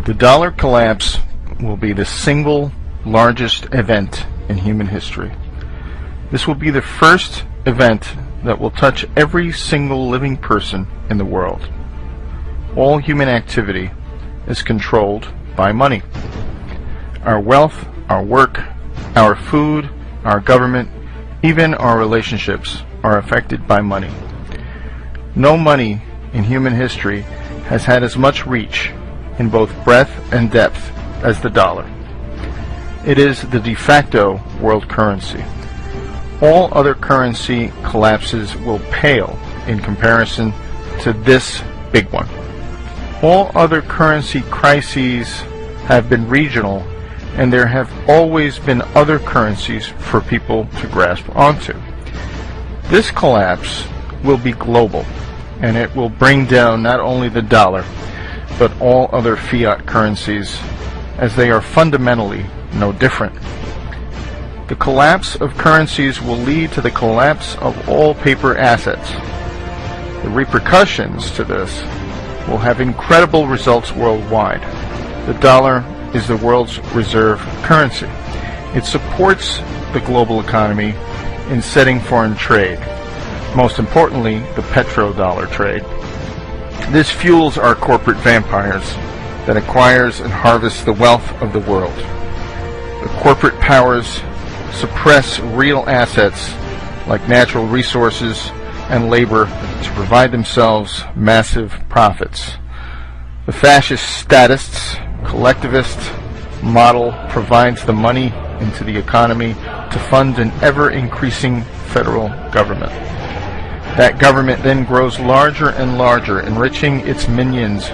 The dollar collapse will be the single largest event in human history. This will be the first event that will touch every single living person in the world. All human activity is controlled by money. Our wealth, our work, our food, our government, even our relationships are affected by money. No money in human history has had as much reach in both breadth and depth as the dollar. It is the de facto world currency. All other currency collapses will pale in comparison to this big one. All other currency crises have been regional, and there have always been other currencies for people to grasp onto. This collapse will be global, and it will bring down not only the dollar, but all other fiat currencies, as they are fundamentally no different. The collapse of currencies will lead to the collapse of all paper assets. The repercussions to this will have incredible results worldwide. The dollar is the world's reserve currency. It supports the global economy in setting foreign trade, most importantly, the petrodollar trade. This fuels our corporate vampires that acquires and harvests the wealth of the world. The corporate powers suppress real assets like natural resources and labor to provide themselves massive profits. The fascist statists, collectivist model provides the money into the economy to fund an ever-increasing federal government. That government then grows larger and larger, enriching its minions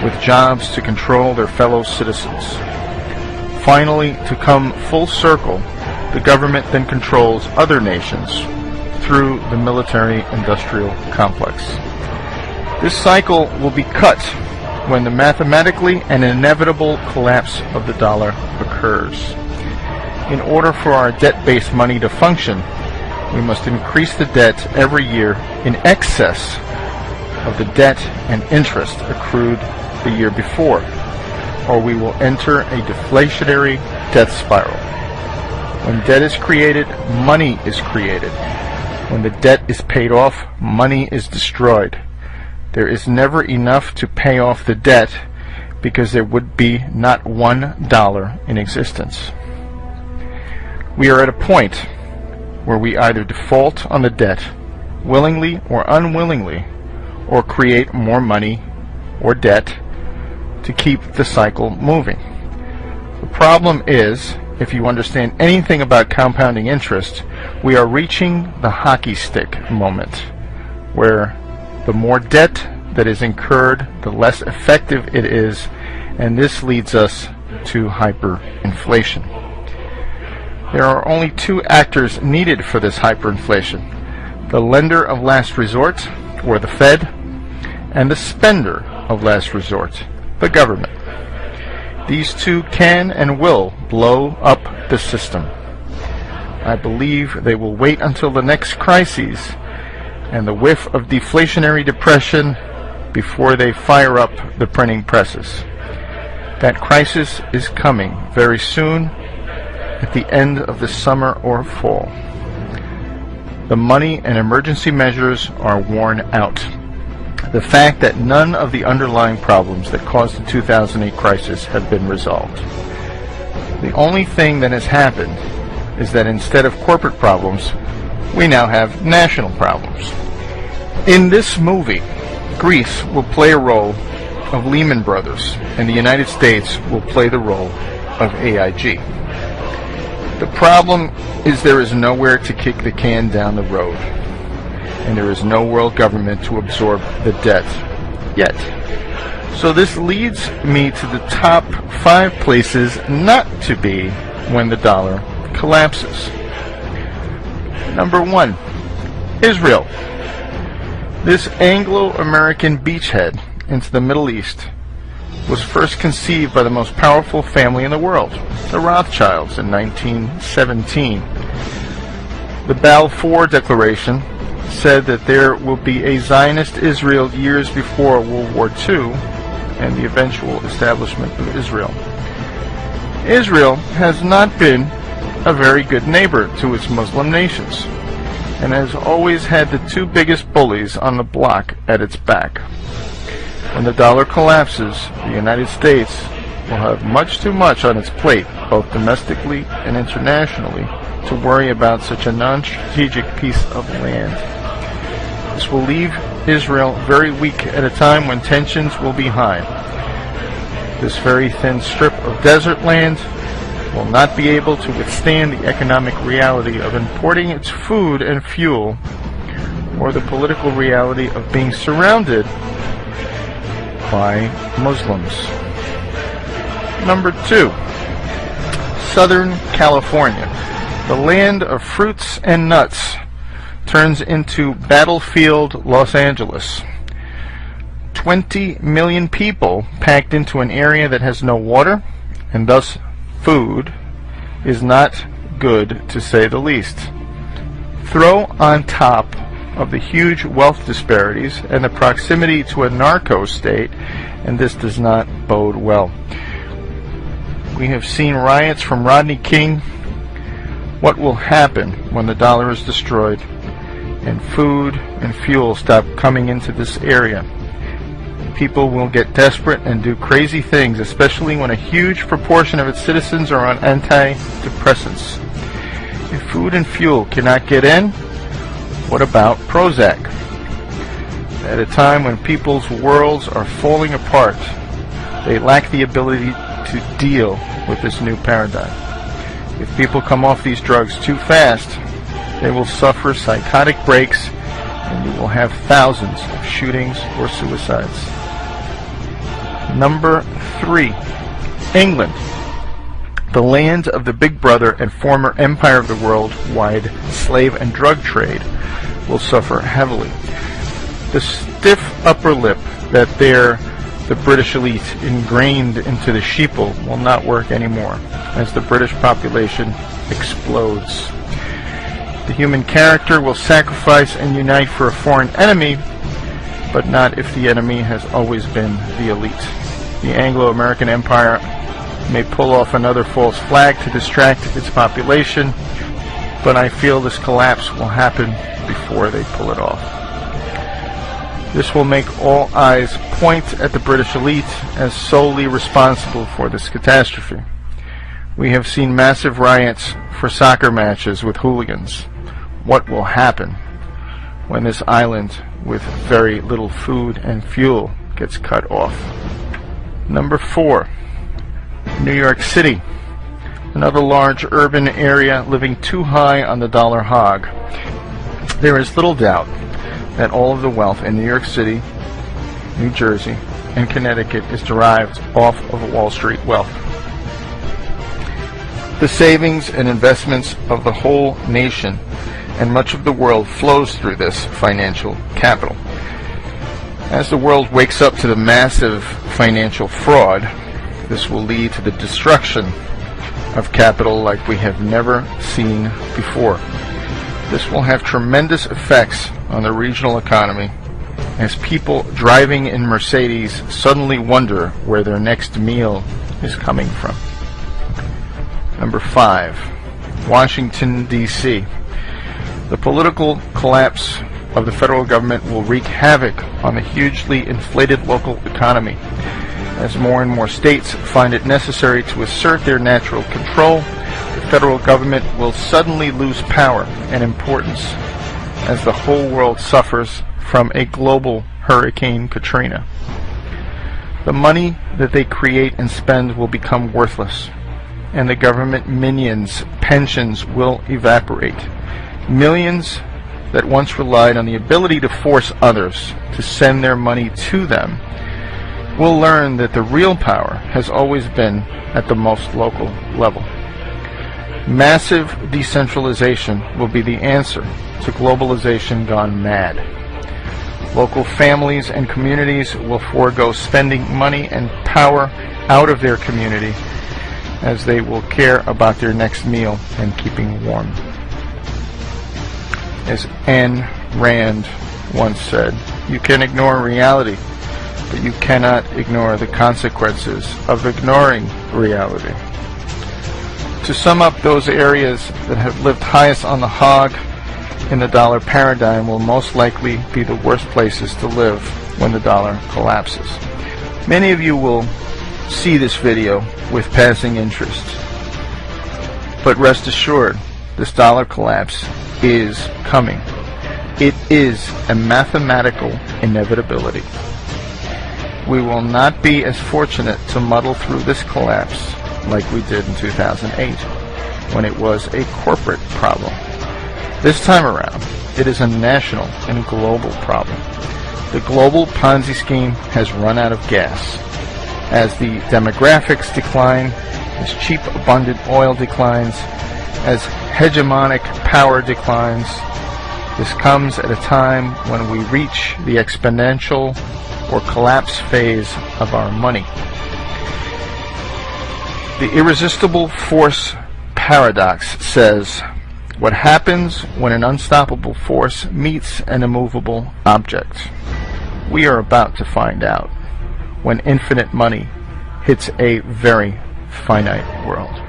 with jobs to control their fellow citizens. Finally, to come full circle, the government then controls other nations through the military-industrial complex. This cycle will be cut when the mathematically and inevitable collapse of the dollar occurs. In order for our debt-based money to function, we must increase the debt every year in excess of the debt and interest accrued the year before, or we will enter a deflationary death spiral. When debt is created, money is created. When the debt is paid off, money is destroyed. There is never enough to pay off the debt because there would be not $1 in existence. We are at a point where we either default on the debt, willingly or unwillingly, or create more money or debt to keep the cycle moving. The problem is, if you understand anything about compounding interest, we are reaching the hockey stick moment, where the more debt that is incurred, the less effective it is, and this leads us to hyperinflation. There are only two actors needed for this hyperinflation: the lender of last resort, or the Fed, and the spender of last resort, the government. These two can and will blow up the system. I believe they will wait until the next crises and the whiff of deflationary depression before they fire up the printing presses. That crisis is coming very soon, at the end of the summer or fall. The money and emergency measures are worn out. The fact that none of the underlying problems that caused the 2008 crisis have been resolved. The only thing that has happened is that instead of corporate problems, we now have national problems. In this movie, Greece will play a role of Lehman Brothers, and the United States will play the role of AIG. The problem is there is nowhere to kick the can down the road, and there is no world government to absorb the debt yet. So this leads me to the top 5 places not to be when the dollar collapses. Number 1, Israel. This Anglo-American beachhead into the Middle East was first conceived by the most powerful family in the world, the Rothschilds, in 1917. The Balfour Declaration said that there will be a Zionist Israel years before World War II, and the eventual establishment of Israel. Israel has not been a very good neighbor to its Muslim nations, and has always had the two biggest bullies on the block at its back. When the dollar collapses, the United States will have much too much on its plate, both domestically and internationally, to worry about such a non-strategic piece of land. This will leave Israel very weak at a time when tensions will be high. This very thin strip of desert land will not be able to withstand the economic reality of importing its food and fuel, or the political reality of being surrounded by Muslims. Number 2, Southern California. The land of fruits and nuts turns into battlefield Los Angeles. 20 million people packed into an area that has no water, and thus food is not good, to say the least. Throw on top of the huge wealth disparities and the proximity to a narco state, and this does not bode well. We have seen riots from Rodney King. What will happen when the dollar is destroyed and food and fuel stop coming into this area? People will get desperate and do crazy things, especially when a huge proportion of its citizens are on antidepressants. If food and fuel cannot get in, what about Prozac? At a time when people's worlds are falling apart, they lack the ability to deal with this new paradigm. If people come off these drugs too fast, they will suffer psychotic breaks, and you will have thousands of shootings or suicides. Number 3, England. The land of the Big Brother and former empire of the worldwide slave and drug trade will suffer heavily. The stiff upper lip that the British elite ingrained into the sheeple will not work anymore as the British population explodes. The human character will sacrifice and unite for a foreign enemy, but not if the enemy has always been the elite. The Anglo-American Empire may pull off another false flag to distract its population, but I feel this collapse will happen before they pull it off. This will make all eyes point at the British elite as solely responsible for this catastrophe. We have seen massive riots for soccer matches with hooligans. What will happen when this island with very little food and fuel gets cut off? Number 4, New York City. Another large urban area living too high on the dollar hog. There is little doubt that all of the wealth in New York City, New Jersey, and Connecticut is derived off of Wall Street wealth. The savings and investments of the whole nation and much of the world flows through this financial capital. As the world wakes up to the massive financial fraud, this will lead to the destruction of capital like we have never seen before. This will have tremendous effects on the regional economy as people driving in Mercedes suddenly wonder where their next meal is coming from. Number 5, Washington, D.C. The political collapse of the federal government will wreak havoc on the hugely inflated local economy. As more and more states find it necessary to assert their natural control, the federal government will suddenly lose power and importance as the whole world suffers from a global Hurricane Katrina. The money that they create and spend will become worthless, and the government minions' pensions will evaporate. Millions that once relied on the ability to force others to send their money to them will learn that the real power has always been at the most local level. Massive decentralization will be the answer to globalization gone mad. Local families and communities will forego spending money and power out of their community as they will care about their next meal and keeping warm. As Ayn Rand once said, you can ignore reality, but you cannot ignore the consequences of ignoring reality. To sum up, those areas that have lived highest on the hog in the dollar paradigm will most likely be the worst places to live when the dollar collapses. Many of you will see this video with passing interest, but rest assured, this dollar collapse is coming. It is a mathematical inevitability. We will not be as fortunate to muddle through this collapse like we did in 2008, when it was a corporate problem. This time around, it is a national and global problem. The global Ponzi scheme has run out of gas. As the demographics decline, as cheap, abundant oil declines, as hegemonic power declines, this comes at a time when we reach the exponential or collapse phase of our money. The irresistible force paradox says, what happens when an unstoppable force meets an immovable object? We are about to find out when infinite money hits a very finite world.